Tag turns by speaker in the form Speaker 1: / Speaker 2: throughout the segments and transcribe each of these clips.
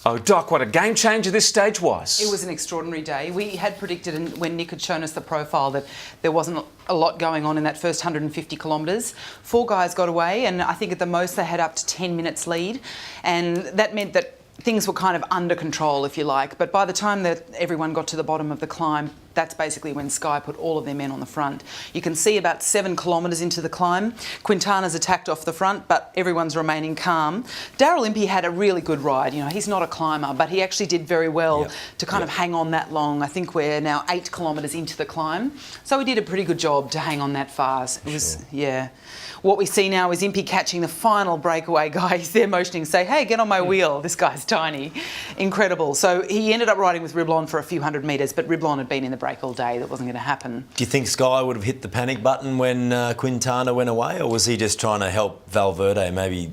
Speaker 1: Oh, Doc, what a game changer this stage was.
Speaker 2: It was an extraordinary day. We had predicted, when Nick had shown us the profile, that there wasn't a lot going on in that first 150 kilometres. 4 guys got away, and I think at the most they had up to 10 minutes lead, and that meant that things were kind of under control, if you like. But by the time that everyone got to the bottom of the climb, that's basically when Sky put all of their men on the front. You can see about 7 kilometres into the climb, Quintana's attacked off the front, but everyone's remaining calm. Daryl Impey had a really good ride. You know, he's not a climber, but he actually did very well to kind of hang on that long. I think we're now 8 kilometres into the climb. So he did a pretty good job to hang on that fast. It was, yeah. What we see now is Impey catching the final breakaway guy. He's there motioning, say, hey, get on my wheel. This guy's tiny. Incredible. So he ended up riding with Riblon for a few hundred metres, but Riblon had been in the break all day. That wasn't going to happen.
Speaker 3: Do you think Sky would have hit the panic button when Quintana went away, or was he just trying to help Valverde maybe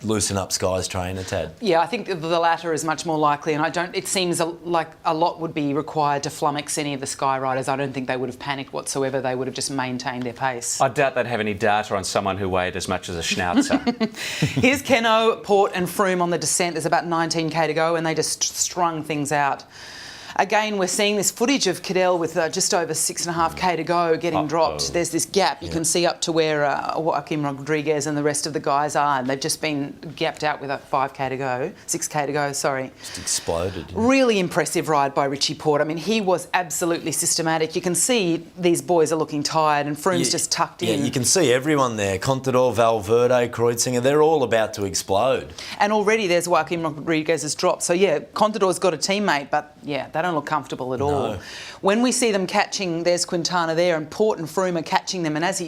Speaker 3: loosen up Sky's train a tad?
Speaker 2: Yeah, I think the latter is much more likely, and it seems like a lot would be required to flummox any of the Sky riders. I don't think they would have panicked whatsoever. They would have just maintained their pace.
Speaker 1: I doubt they'd have any data on someone who weighed as much as a schnauzer.
Speaker 2: Here's Keno, Port and Froome on the descent. There's about 19k to go, and they just strung things out. Again, we're seeing this footage of Cadell with just over 6.5k to go getting dropped. There's this gap. You can see up to where Joaquim Rodriguez and the rest of the guys are, and they've just been gapped out with 5k to go, 6k to go, sorry.
Speaker 3: Just exploded.
Speaker 2: Really impressive ride by Richie Port. I mean, he was absolutely systematic. You can see these boys are looking tired, and Froome's just tucked in.
Speaker 3: Yeah, you can see everyone there. Contador, Valverde, Kreuziger, they're all about to explode.
Speaker 2: And already there's Joaquim Rodriguez's drop. So, yeah, Contador's got a teammate, but, yeah, they don't look comfortable at all. When we see them catching, there's Quintana there, and Port and Froome are catching them, and as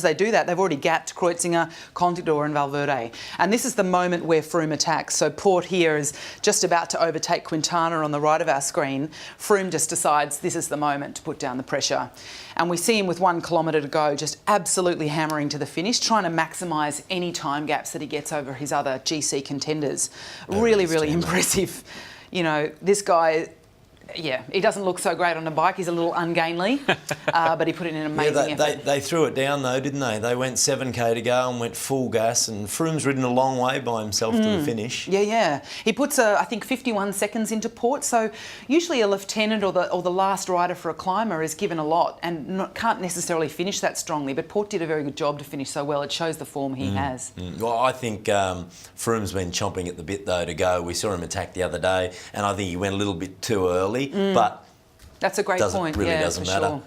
Speaker 2: they do that, they've already gapped Kreuziger, Contador and Valverde. And this is the moment where Froome attacks. So Port here is just about to overtake Quintana on the right of our screen. Froome just decides this is the moment to put down the pressure. And we see him with 1 kilometre to go, just absolutely hammering to the finish, trying to maximise any time gaps that he gets over his other GC contenders. Really, really impressive. You know, this guy... Yeah, he doesn't look so great on a bike. He's a little ungainly, but he put in an amazing effort.
Speaker 3: They threw it down though, didn't they? They went 7k to go and went full gas, and Froome's ridden a long way by himself to the finish.
Speaker 2: Yeah, yeah. He puts, I think, 51 seconds into Port, so usually a lieutenant or the last rider for a climber is given a lot and can't necessarily finish that strongly, but Port did a very good job to finish so well. It shows the form he has.
Speaker 3: Well, I think Froome's been chomping at the bit though to go. We saw him attack the other day, and I think he went a little bit too early. But
Speaker 2: that's a great point.
Speaker 3: Really
Speaker 2: yeah,
Speaker 3: doesn't matter.
Speaker 2: Sure.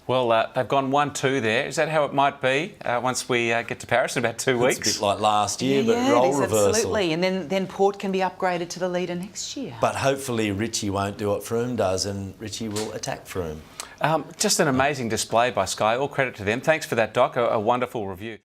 Speaker 1: Well, they've gone 1-2 there. Is that how it might be once we get to Paris in about 2 weeks?
Speaker 3: It's a bit like last year, but
Speaker 2: yeah,
Speaker 3: role
Speaker 2: it is,
Speaker 3: reversal.
Speaker 2: Absolutely, and then Port can be upgraded to the leader next year.
Speaker 3: But hopefully Richie won't do what Froome does, and Richie will attack Froome.
Speaker 1: Just an amazing display by Sky. All credit to them. Thanks for that, Doc. A wonderful review.